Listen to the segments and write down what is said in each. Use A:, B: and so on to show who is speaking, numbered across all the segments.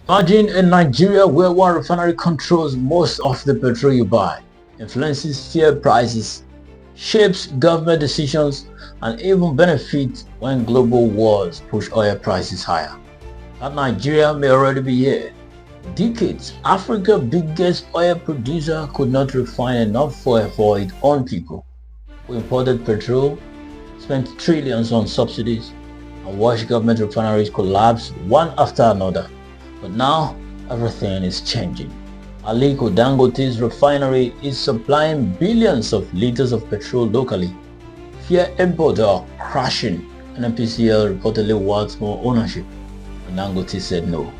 A: Imagine in Nigeria where one refinery controls most of the petrol you buy, influences fuel prices, shapes government decisions, and even benefits when global wars push oil prices higher. That Nigeria may already be here. Decades, Africa's biggest oil producer could not refine enough oil for its own people. We imported petrol, spent trillions on subsidies, and watched government refineries collapse one after another. But now, everything is changing. Aliko Dangote's refinery is supplying billions of liters of petrol locally. Fear imports are crashing, and NPCL reportedly wants more ownership, and Dangote said no.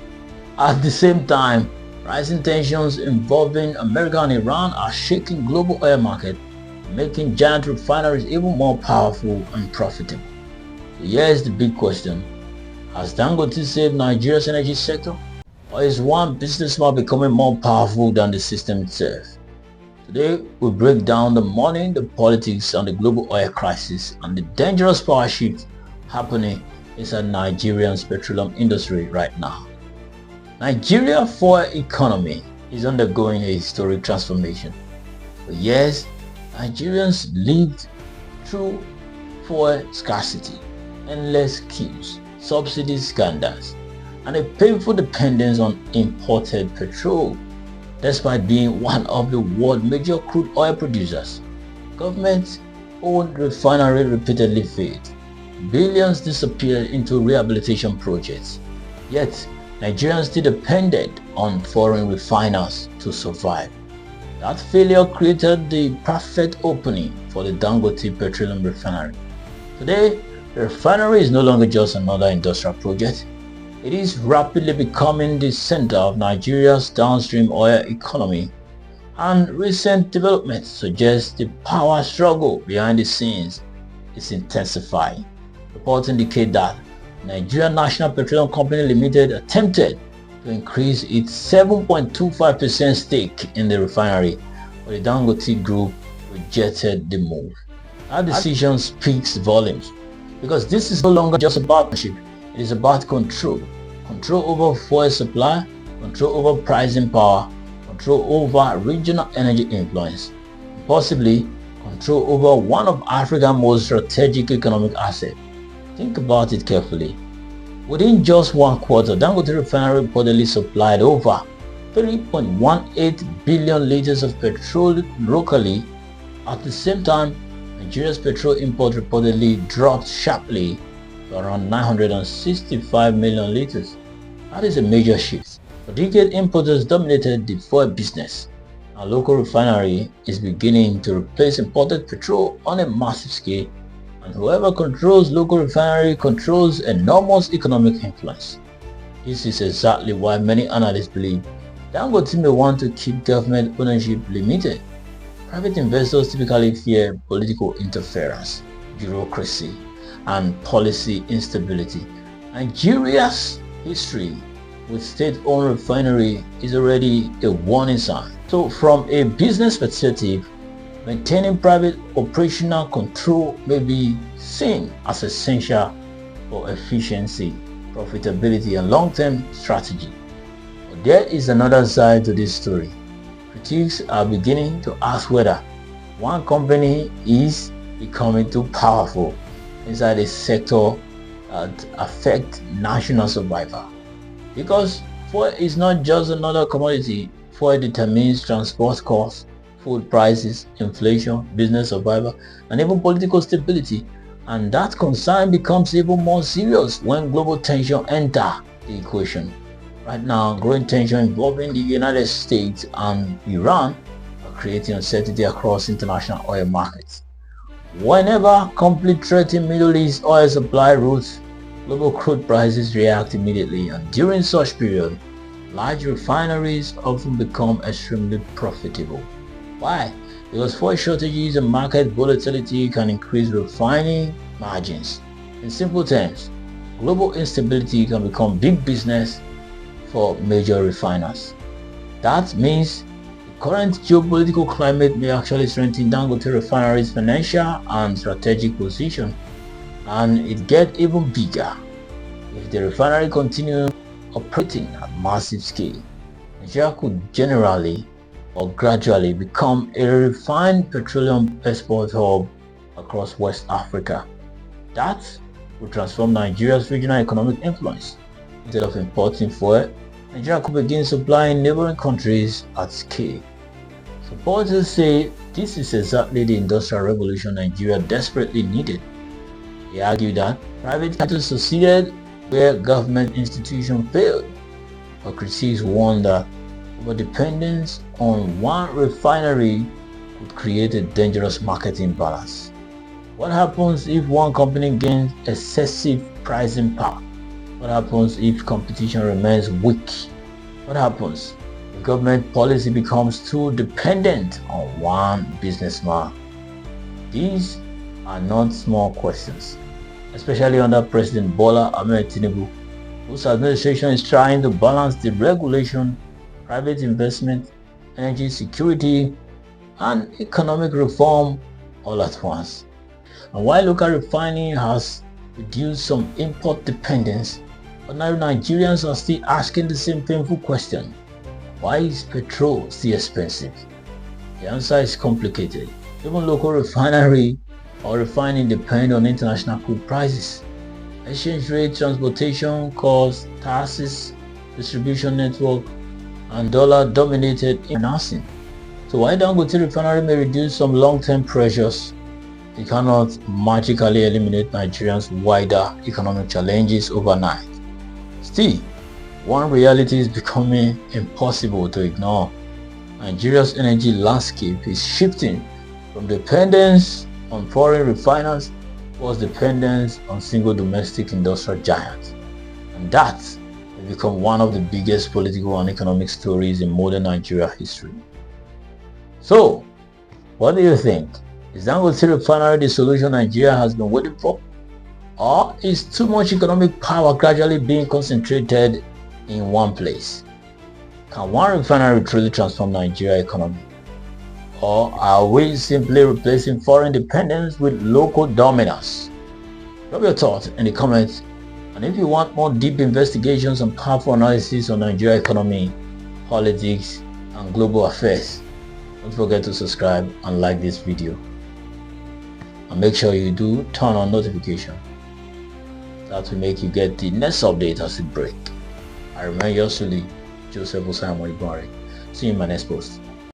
A: At the same time, rising tensions involving America and Iran are shaking global oil market, making giant refineries even more powerful and profitable. So here's the big question. Has Dangote saved Nigeria's energy sector? Or is one businessman becoming more powerful than the system itself? Today, we break down the money, the politics, and the global oil crisis and the dangerous power shift happening inside Nigeria's petroleum industry right now. Nigeria's fuel economy is undergoing a historic transformation. For years, Nigerians lived through fuel scarcity, endless queues, subsidy scandals, and a painful dependence on imported petrol. Despite being one of the world's major crude oil producers, government-owned refineries repeatedly failed. Billions disappeared into rehabilitation projects. Yet, Nigerians still depended on foreign refiners to survive. That failure created the perfect opening for the Dangote Petroleum Refinery. Today, the refinery is no longer just another industrial project. It is rapidly becoming the center of Nigeria's downstream oil economy, and recent developments suggest the power struggle behind the scenes is intensifying. Reports indicate that Nigerian National Petroleum Company Limited attempted to increase its 7.25% stake in the refinery, but the Dangote Group rejected the move. That decision speaks volumes, because this is no longer just about partnership. It is about control. Control over fuel supply, control over pricing power, control over regional energy influence, and possibly control over one of Africa's most strategic economic assets. Think about it carefully. Within just one quarter, Dangote Refinery reportedly supplied over 3.18 billion liters of petrol locally. At the same time, Nigeria's petrol import reportedly dropped sharply to around 965 million liters. That is a major shift. For decades, importers dominated the fuel business. Our local refinery is beginning to replace imported petrol on a massive scale, and whoever controls local refinery controls enormous economic influence. This is exactly why many analysts believe Dangote may want to keep government ownership limited. Private investors typically fear political interference, bureaucracy, and policy instability. Nigeria's history with state-owned refinery is already a warning sign. So from a business perspective, maintaining private operational control may be seen as essential for efficiency, profitability, and long-term strategy. But there is another side to this story. Critics are beginning to ask whether one company is becoming too powerful inside a sector that affects national survival. Because fuel is not just another commodity. Fuel determines transport costs, food prices, inflation, business survival, and even political stability. And that concern becomes even more serious when global tension enter the equation. Right now, growing tension involving the United States and Iran are creating uncertainty across international oil markets. Whenever conflict threatens Middle East oil supply routes, global crude prices react immediately, and during such period, large refineries often become extremely profitable. Why? Because fuel shortages and market volatility can increase refining margins. In simple terms, global instability can become big business for major refiners. That means the current geopolitical climate may actually strengthen Dangote Refinery's financial and strategic position, and it gets even bigger. If the refinery continues operating at massive scale, Nigeria could generally or gradually become a refined petroleum export hub across West Africa. That would transform Nigeria's regional economic influence. Instead of importing fuel, Nigeria could begin supplying neighboring countries at scale. Supporters say this is exactly the industrial revolution Nigeria desperately needed. They argue that private capital succeeded where government institutions failed. But critics warn that overdependence on one refinery could create a dangerous market imbalance. What happens if one company gains excessive pricing power? What happens if competition remains weak? What happens if government policy becomes too dependent on one businessman? These are not small questions, especially under President Bola Ahmed Tinubu, whose administration is trying to balance the regulation, private investment, energy security, and economic reform all at once. And while local refining has reduced some import dependence, ordinary Nigerians are still asking the same painful question: why is petrol still expensive? The answer is complicated. Even local refinery or refining depend on international crude prices, exchange rate, transportation costs, taxes, distribution network, and dollar-dominated financing. So while Dangote Refinery may reduce some long-term pressures, it cannot magically eliminate Nigeria's wider economic challenges overnight. Still, one reality is becoming impossible to ignore. Nigeria's energy landscape is shifting from dependence on foreign refiners towards dependence on single domestic industrial giants. And that has become one of the biggest political and economic stories in modern Nigeria history. So, what do you think? Is Dangote Refinery the solution Nigeria has been waiting for? Or is too much economic power gradually being concentrated in one place? Can one refinery truly transform Nigeria's economy? Or are we simply replacing foreign dependence with local dominance? Drop your thoughts in the comments, and if you want more deep investigations and powerful analysis on Nigeria's economy, politics, and global affairs, don't forget to subscribe and like this video. And make sure you do turn on notification. That will make you get the next update as it breaks. I remain yours truly, Joseph Osai Moribari. See you in my next post.